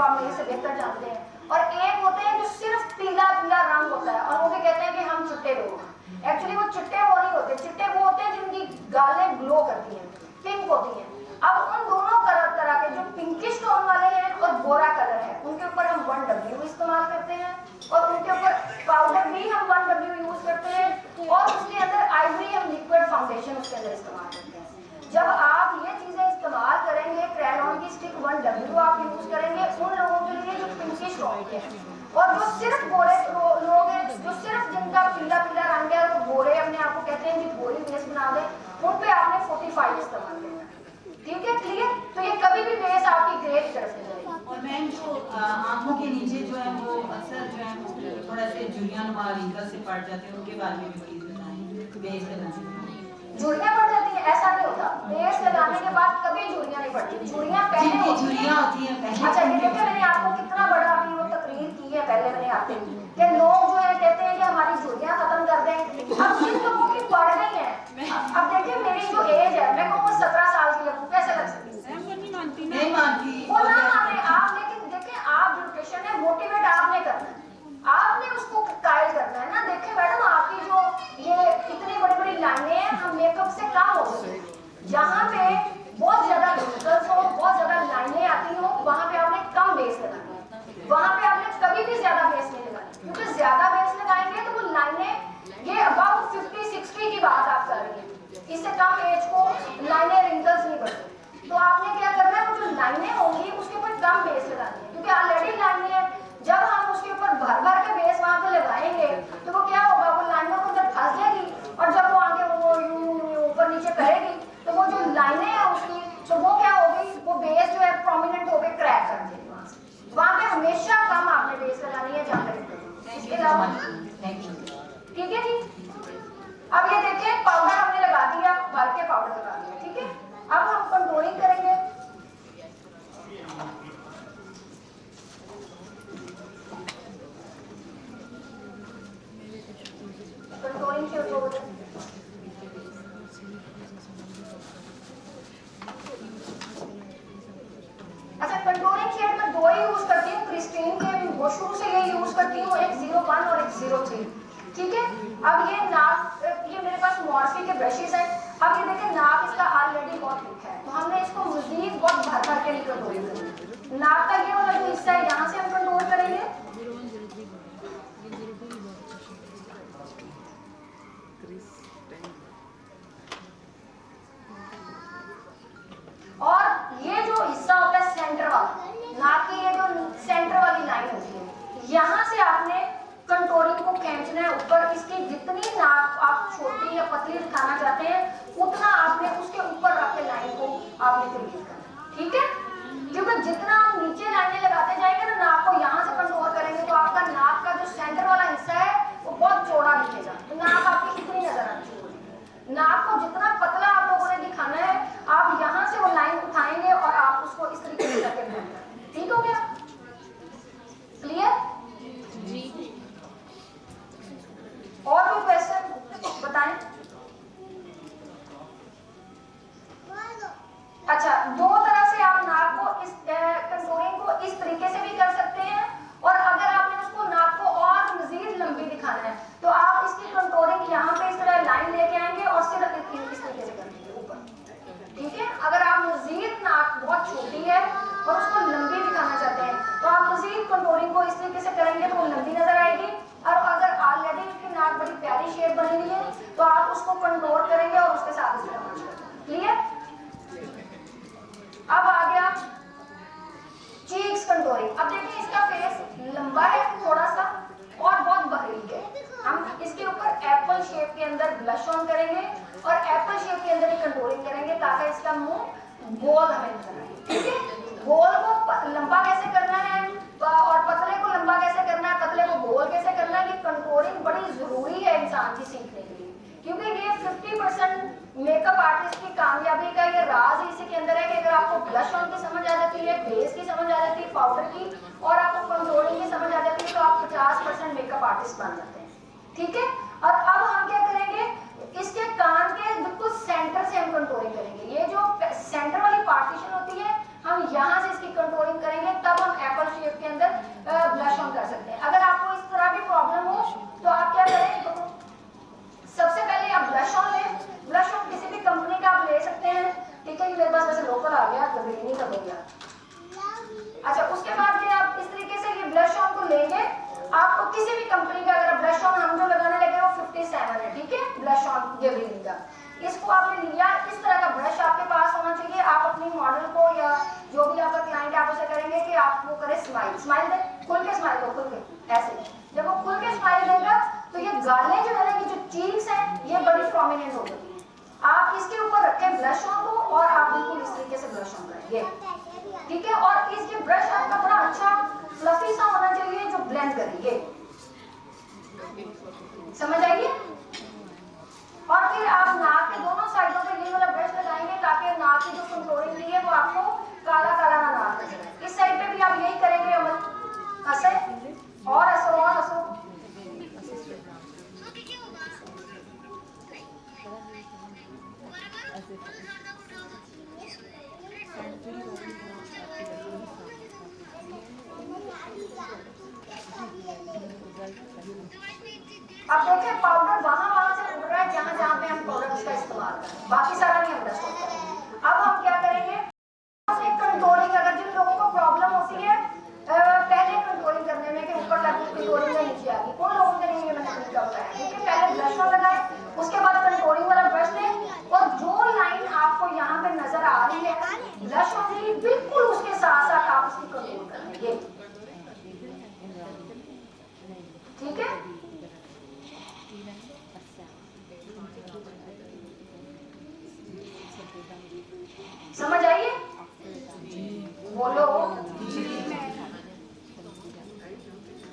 आप मेरे से बेहतर जानते हैं, और एक होते हैं जो सिर्फ पीला पीला रंग होता है और वो भी कहते हैं कि हम चिट्टे लोग हैं। एक्चुअली वो चिट्टे वो नहीं होते, चिट्टे वो होते हैं जिनकी गालें ग्लो करती हैं, पिंक होती हैं। अब उन दोनों तरह के जो पिंकिश टोन वाले हैं और गोरा कलर है, उनके ऊपर हम 1W इस्तेमाल करते हैं, और उनके ऊपर पाउडर भी हम 1W यूज करते हैं, और उसके अंदर आइवरी हम लिक्विड फाउंडेशन उसके अंदर इस्तेमाल करते हैं। जब आप ये चीजें इस्तेमाल करेंगे, क्रेयॉन की स्टिक 1W आप यूज करेंगे उन लोगों के लिए जो पिंकिश टोन के हैं, और जो सिर्फ गोरे लोग हैं, जो सिर्फ जिनका पीला पीला रंग है और गोरे अपने आप को कहते हैं कि गोरी बेस बना दे, उन पे आपने 45 इस्तेमाल करना है। ठीक है, क्लियर? तो ये कभी भी बेस आपकी ग्रे की तरफ से जाएगी। और मैम जो आंखों के नीचे जो है वो अक्सर जो है वो थोड़ा से झुर्रियां नुमा रिंकल से पड़ जाते हैं, उनके बारे में भी प्लीज बताएं। बेस लगाने झुर्रियां पड़ जाती हैं, ऐसा नहीं होता। बेस लगाने के बाद कभी झुर्रियां नहीं पड़ती, झुर्रियां पहले जिनकी झुर्रियां होती हैं पहले। अच्छा, ये देखिए मैंने आपको कितना बड़ा अभी वो तकरीर की है पहले मैंने आपसे कि लोग जो है कहते हैं कि हमारी झुर्रियां खत्म कर दें। अब जिन लोगों की पड़ गई है, अब देखिए मेरी जो एज है, मैं कहूँ 17 साल की लगूं, कैसे लग सकती है? नहीं मानती वो ना माने आप, लेकिन देखिए आप जो पेशेंट है मोटिवेट आपने करना है, आपने उसको कायल करना है ना। देखिए मैडम, आपकी जो ये इतनी बड़ी बड़ी लाइनें हैं, हम मेकअप से कम हो सकते हैं। जहाँ पे बहुत ज्यादा रिंकल्स हो, बहुत ज्यादा लाइनें आती हो, वहाँ पे आपने कम बेस लगाना है, वहाँ पे आपने कभी भी ज्यादा बेस नहीं लगाना, क्योंकि ज्यादा बेस लगाएंगे तो वो लाइनें, ये अबाउट 50-60 की बात आप कर रही हैं, इससे कम एज को लाइनें रिंकल्स नहीं बढ़ती। तो आपने क्या करना है, वो जो लाइनें होंगी उसके ऊपर कम बेस लगानी है, क्योंकि ऑलरेडी लाइनें हैं। जब हम उसके ऊपर भर भर के बेस वहां पे लगाएंगे तो वो क्या होगा, वो लाइनों के अंदर फंस जाएगी, और जब वो आगे वो ऊपर नीचे करेगी तो वो जो लाइनें हैं उसकी, तो वो क्या होगी, वो बेस जो है प्रोमिनेंट होके क्रैक कर देगी वहां से। वहां पे हमेशा कम आपने बेस लगानी है जहाँ पे। इसके अलावा ठीक है जी। अब ये देखिए पाउडर हमने लगा दिया, भर के पाउडर लगा दिया, ठीक है। अब हम कंट्रोलिंग करेंगे। कंट्रोलिंग शेड को अच्छा, कंट्रोलिंग शेड में दो ही यूज करती हूँ, क्रिस्टीन के वो शुरू से ये यूज करती हूँ, एक 01 और एक 03, ठीक है। अब ये नाक, ये मेरे पास मॉर्फी के ब्रशेस हैं। अब ये देखिए नाक इसका ऑलरेडी बहुत थिक है, तो हमने इसको मजीद बहुत भर भर के नहीं कंट्रोल करेंगे। नाक का ये वाला जो हिस्सा है, यहाँ से हम कंट्रोल करेंगे, और ये जो हिस्सा होता है सेंटर वाला, नाक की ये जो सेंटर वाली लाइन होती है, यहाँ से आपने कंट्रोलिंग को खींचना है ऊपर। इसकी जितनी नाक आप छोटी या पतली दिखाना चाहते हैं, उतना आपने उसके ऊपर रख के लाइन को आपने क्रिएट करना है, ठीक है। क्योंकि जितना आप नीचे लाइनें लगाते जाएंगे ना, नाक को यहाँ से कंट्रोल करेंगे, तो आपका नाक का जो सेंटर वाला हिस्सा है वो बहुत चौड़ा दिखेगा, तो नाक आपकी इतनी नजर आनी चाहिए। नाक को जितना पतला आप लोगों ने दिखाना है, आप यहाँ से वो लाइन उठाएंगे और आप उसको इस तरीके से करके बनाएंगे। ठीक हो गया? क्लियर? और कोई क्वेश्चन बताएं? अच्छा, दो तरह से आप नाक को इस कंट्रोलिंग को इस तरीके से भी कर सकते हैं, और अगर आपने उसको नाक को और मजीद लंबी दिखाना है तो आप इसकी कंट्रोलिंग यहाँ पे इस तरह लाइन लेके आएंगे और सिर्फ इस तरीके से कर देंगे ऊपर, ठीक है। अगर आप मजीद नाक बहुत छोटी है और उसको लंबी दिखाना चाहते हैं, तो आप मजीद कंट्रोलिंग को इस तरीके से करेंगे तो वो लंबी नजर आएगी। और अगर ऑलरेडी उसकी नाक बड़ी प्यारी शेप बनी हुई है, तो आप उसको कंट्रोल करेंगे और उसके साथ इस तरह करेंगे। क्लियर? अब आ गया चीक्स कंट्रोलिंग। अब देखिए इसका फेस लंबा है थोड़ा सा और बहुत बारीक है। हम इसके ऊपर एप्पल शेप के अंदर ब्लश ऑन करेंगे और एप्पल शेप के अंदर ही कंट्रोलिंग करेंगे, ताकि इसका मुंह गोल हमें नजर आए, ठीक है। गोल को लंबा कैसे करना है और पतले को लंबा कैसे करना है, पतले को गोल कैसे करना है, ये कंट्रोलिंग बड़ी जरूरी है इंसान की सीखने के लिए, क्योंकि ये 50% मेकअप आर्टिस्ट की कामयाबी का ये राज इसी के अंदर है कि अगर आपको ब्लश ऑन की समझ आ जाती है, बेस की समझ आ जाती है, पाउडर की, और आपको कंट्रोलिंग की समझ आ जाती है, तो आप 50% मेकअप आर्टिस्ट बन जाते हैं, ठीक है। और अब हम क्या करेंगे, इसके कान के बिल्कुल सेंटर से हम कंट्रोलिंग करेंगे। ये जो सेंटर वाली पार्टीशन होती है, हम यहाँ से इसकी कंट्रोलिंग करेंगे, तब हम एप्पल हम किसी भी कंपनी का अगर ब्लश ऑन हम जो लगाने लगे वो 57 है, ठीक है, ब्लश ऑन गेवलिन का। इसको आपने लिया, इस तरह का ब्रश आपके पास होना चाहिए। आप अपनी मॉडल को या जो भी आपका क्लाइंट है आप उसे करेंगे कि आप वो करे स्माइल, स्माइल दे, खुल के स्माइल दो, खुल के ऐसे। जब वो खुल के स्माइल देगा तो ये गालें जो है ना, ये जो चीक्स हैं ये बड़ी प्रोमिनेंट हो जाती है। आप इसके ऊपर रखें ब्लश ऑन को और आप बिल्कुल इस तरीके से ब्लश ऑन करेंगे, ठीक है। और इसके ब्रश आपका बड़ा अच्छा फ्लफी सा होना चाहिए जो ब्लेंड करेंगे, समझ आइए। और फिर आप नाक के दोनों साइडों पे ये वाला ब्रश लगाएंगे ताकि नाक की जो कंट्रोलिंग ली है वो आपको काला काला ना नाक नजर आए। इस साइड पे भी आप यही करेंगे अमल, हंसे और हंसो और हंसो। अब देखें पाउडर वहां से उड़ रहा है जहां पे हम पाउडर उसका इस्तेमाल करें, बाकी सारा नहीं हम डस्ट ऑफ करेंगे। अब हम क्या करेंगे, कंट्रोलिंग, अगर जिन लोगों को प्रॉब्लम होती है पहले कंट्रोलिंग करने में कि ऊपर तक कंट्रोलिंग में नीचे आ गई, उन लोगों के लिए मैंने तरीका बताया, ठीक है। पहले ब्लश ऑन लगाए, उसके बाद कंट्रोलिंग वाला ब्रश लें और जो लाइन आपको यहाँ पे नजर आ रही है ब्लश ऑन की, बिल्कुल उसके साथ साथ आप उसकी कंट्रोल करेंगे, ठीक है। समझ आइए, बोलो।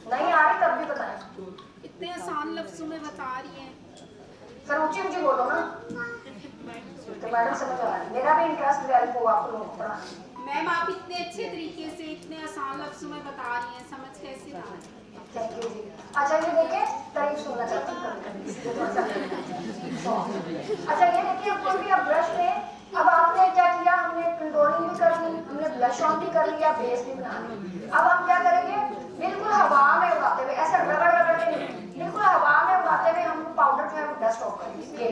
नहीं आ रही तब भी बताएं। इतने आसान लफ्जों में बता रही हैं। सर ऊंची ऊंची बोलो ना, तो मैडम समझ आ रहा है। मेरा भी इंटरेस्ट डेवलप हुआ आप लोगों को पढ़ाने। मैम आप इतने अच्छे तरीके से इतने आसान लफ्जों में बता रही हैं, समझ कैसे ना आए? थैंक यू जी। अच्छा ये देखिए, तारीफ सुनना चाहती हूँ। अच्छा ये देखिए, कोई भी आप ब्रश लें, अब आपने क्या किया, हमने कंट्रोलिंग भी कर ली, हमने ब्लश ऑन भी कर लिया, बेस भी बना ली। अब हम क्या करेंगे, बिल्कुल हवा में उड़ाते हुए, ऐसे रगड़ रगड़ के नहीं, बिल्कुल हवा में उड़ाते हुए हम पाउडर जो है वो डस्ट ऑफ करेंगे,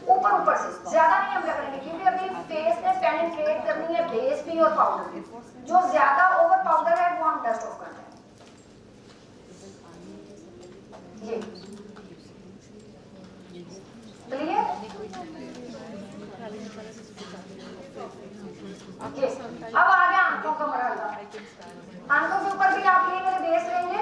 ऊपर ऊपर से, ज्यादा नहीं हम रगड़ेंगे क्योंकि अभी फेस ने पेनिट्रेट करनी है बेस भी और पाउडर भी। जो ज्यादा ओवर पाउडर है वो हम डस्ट ऑफ करते हैं, ये क्लियर। अब आ गया आंखों का मरहला। आंखों के ऊपर भी आप ये मेरे बेस लेंगे,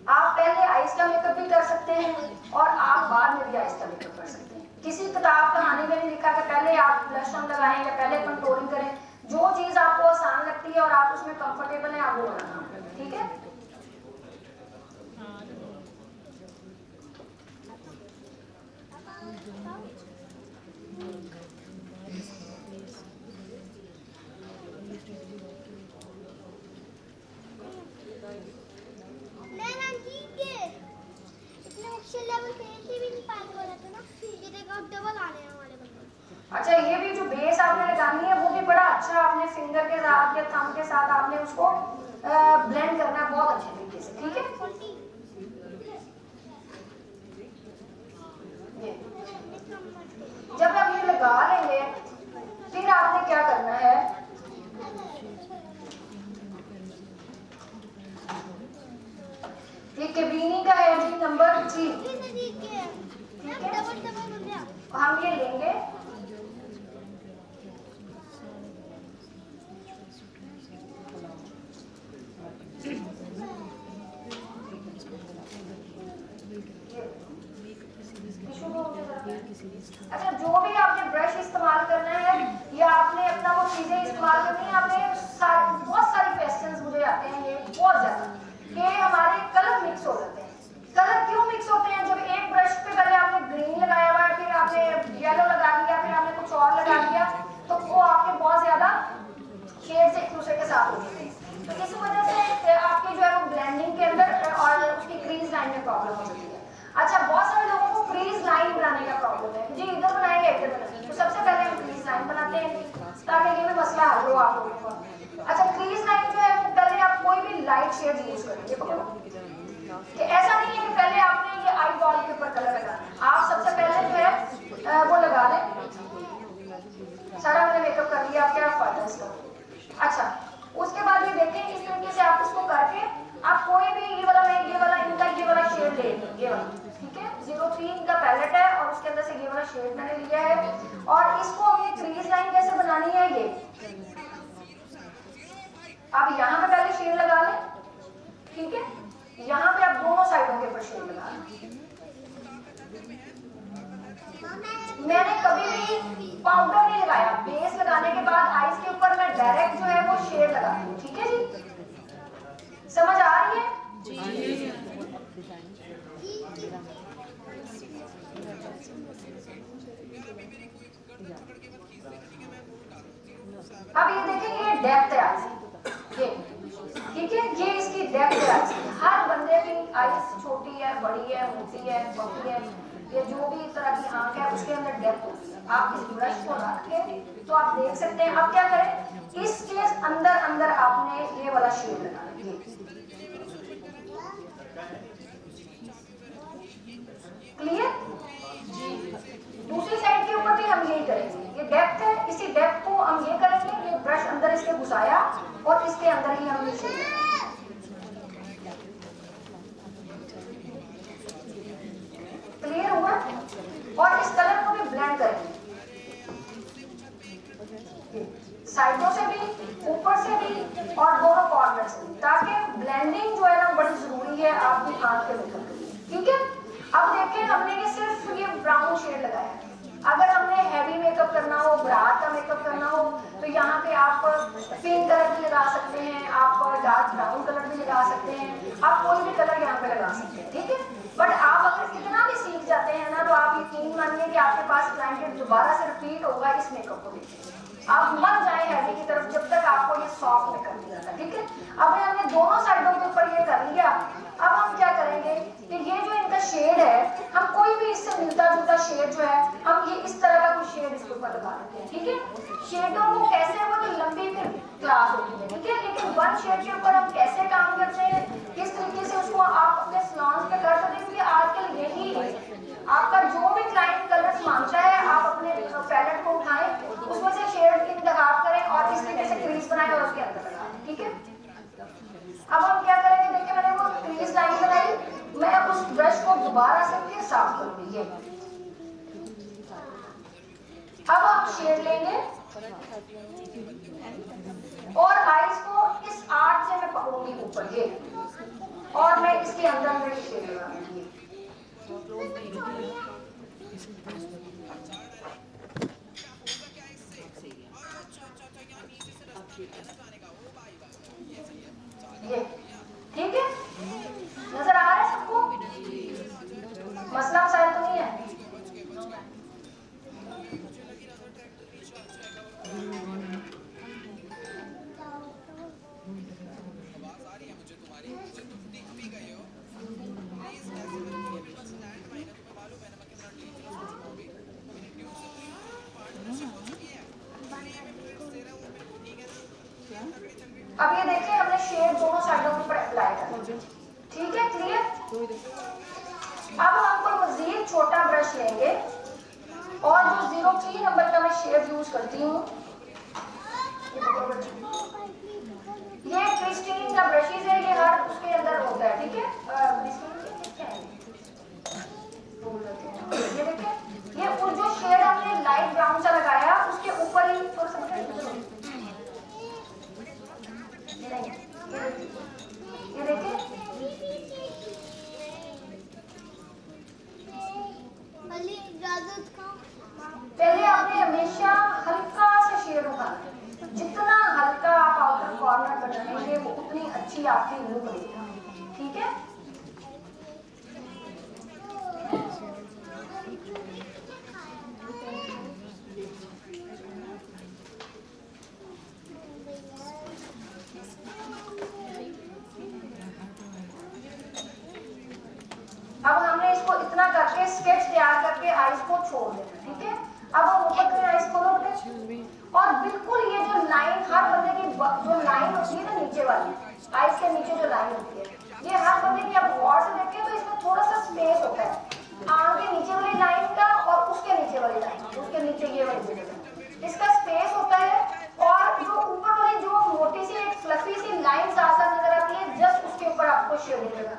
आप पहले आइस का मेकअप भी कर सकते हैं और आप बाद में भी आइस का मेकअप कर सकते हैं। किसी किताब कहानी में नहीं लिखा कि पहले आप ब्लश ऑन लगाएं या पहले कंट्रोलिंग करें। जो चीज आपको आसान लगती है और आप उसमें कंफर्टेबल हैं आप वो बनाना, ठीक है। अच्छा ये भी जो बेस आपने लगानी है वो भी बड़ा अच्छा, आपने फिंगर के साथ या थंब के साथ आपने उसको ब्लेंड करना है बहुत अच्छे तरीके से, ठीक है। जब आप ये लगा लेंगे फिर आपने क्या करना है, ये केबिनी का है जी नंबर 3, ठीक है। हम ये लेंगे, अच्छा जो भी आपने ब्रश इस्तेमाल करना है या आपने अपना वो चीजें इस्तेमाल करनी है, आपने बहुत सारी क्वेश्चंस मुझे आते हैं ये बहुत ज्यादा कि हमारे कलर मिक्स हो जाते हैं। कलर क्यों मिक्स होते हैं? जब एक ब्रश पे पहले आपने ग्रीन लगाया हुआ है, फिर आपने येलो लगा दिया, फिर आपने कुछ और लगा दिया, तो वो आपके बहुत ज्यादा शेड्स एक दूसरे के साथ हो जाते हैं। तो इस वजह से आपकी जो है वो ब्लेंडिंग के अंदर और उसकी क्रीज लाइन में प्रॉब्लम हो जाती है। अच्छा बहुत सारे लोगों को क्रीज लाइन बनाने का प्रॉब्लम है, मुझे इधर बनाएंगे इधर बनाएंगे, तो सबसे पहले हम क्रीज लाइन बनाते हैं ताकि ये भी मसला हल हो आप लोगों का। अच्छा क्रीज लाइन जो है वो पहले आप कोई भी लाइट शेड यूज करेंगे, पकड़ो कि ऐसा नहीं है कि पहले आपने ये आई बॉल के ऊपर कलर लगाना, आप सबसे पहले जो है वो लगा लें इसके अंदर से ये वाला शेड मैंने लिया है और इसको हमने क्रीज लाइन कैसे बनानी है ये अब यहाँ पे पहले शेड लगा लें, ठीक है, यहाँ पे आप दोनों साइडों के ऊपर शेड लगा लें। मैंने कभी भी पाउडर नहीं लगाया, बेस लगाने के बाद आईज के ऊपर मैं डायरेक्ट जो है वो शेड लगाती हूँ, ठीक है जी, समझ आ रही है? अब ये देखें ये डेप्थ है आईज ये, ठीक है, ये इसकी डेप्थ है आईज की। हर बंदे की आईज छोटी है, बड़ी है, मोटी है, पतली है, ये जो भी तरह की आंख है उसके अंदर डेप्थ होती है। आप इस ब्रश को रख के तो आप देख सकते हैं। अब क्या करें, इसके अंदर अंदर आपने ये वाला शेड लगाना है, क्लियर? दूसरी साइड के ऊपर भी हम यही करेंगे, ये डेप्थ है, इसी डेप्थ को हम ये करेंगे, ये ब्रश अंदर इसके घुसाया और इसके अंदर ही हम ये शेड लगाएंगे। क्लियर हुआ? और इस कलर को भी ब्लेंड करेंगे साइडों से भी, ऊपर से भी और दोनों कॉर्नर से, ताकि ब्लेंडिंग जो है ना बड़ी जरूरी है आपकी आंख के मेकअप के लिए, ठीक है? अब देखें हमने ये सिर्फ ये ब्राउन शेड लगाया है। अगर हमने हैवी मेकअप करना हो, बारात का मेकअप करना हो तो यहाँ पे आप पिंक कलर भी लगा सकते हैं, आप डार्क ब्राउन कलर भी लगा सकते हैं, आप कोई भी कलर यहाँ पे लगा सकते हैं, ठीक है? बट आप अगर इतना भी सीख जाते हैं ना तो आप यकीन मानिए कि आपके पास क्लाइंट दोबारा से रिपीट होगा इस मेकअप को देखिए। आप मत जाए हैवी की तरफ जब तक आपको ये सॉफ्ट मेकअप नहीं आता, ठीक है? अब हमने दोनों साइडों के ऊपर ये कर लिया। अब हम क्या करेंगे कि ये जो इनका शेड है, हम कोई भी इससे मिलता जुलता शेड जो है हम ये इस तरह का कुछ शेड इसके ऊपर लगा देते हैं, ठीक है? शेडों को कैसे, वो तो लंबी फिर क्लास होती है, ठीक है, लेकिन वन शेड के ऊपर हम कैसे काम करते हैं, किस तरीके से उसको आप अपने सलॉन्स पे कर सकते हैं, क्योंकि आजकल यही आपका जो भी क्लाइंट कलर्स मांगता है, आप अपने पैलेट को उठाएं, उसमें से शेड इंतखाब करें और इस तरीके से क्रीज बनाएं और उसके अंदर लगाएं, ठीक है? अब हम क्या करेंगे, देखिए मैंने वो क्रीज लाइन बनाई, मैं उस ब्रश को दोबारा से फिर साफ करूंगी। ये अब आप शेड लेंगे और आईज को इस आर्ट से मैं पकड़ूंगी ऊपर ये, और मैं इसके अंदर मेरी शेड लगाऊंगी। ये ठीक है, नजर आ रहा है सबको? मसला मसाइल तो नहीं है? अब ये देखिए हमने शेड दोनों साइडों पर अप्लाई कर दिया, ठीक है, क्लियर? अब हम कोई मजीद छोटा ब्रश लेंगे और जो 03 नंबर का मैं शेड यूज करती हूँ, ये क्रिस्टीन का ब्रशेज है, ये हर उसके अंदर होता है, ठीक है? ये देखिए, ये जो शेड हमने लाइट ब्राउन सा लगाया उसके ऊपर ही थोड़ा सा ये देखिए, पहले आपने हमेशा हल्का सा शेड उठाना, जितना हल्का आप आउटर कॉर्नर बनाएंगे वो उतनी अच्छी आपकी लुक देगा, ठीक है? अब हमने इसको इतना करके स्केच तैयार करके आईज को छोड़ देना, ठीक है? अब हम ऊपर से आईज खोलो और बिल्कुल ये जो लाइन हर बंदे की जो लाइन होती है ना नीचे वाली, आईज के नीचे जो लाइन होती है, ये हर बंदे की आप गौर से देखें तो इसमें थोड़ा सा स्पेस होता है, आंख के नीचे वाली लाइन का और उसके नीचे वाली लाइन, उसके नीचे ये वाली जगह इसका स्पेस होता है, और जो ऊपर वाली जो मोटी सी एक फ्लफी सी लाइन साथ साथ नजर आती है, जस्ट उसके ऊपर आपको शेडिंग लगानी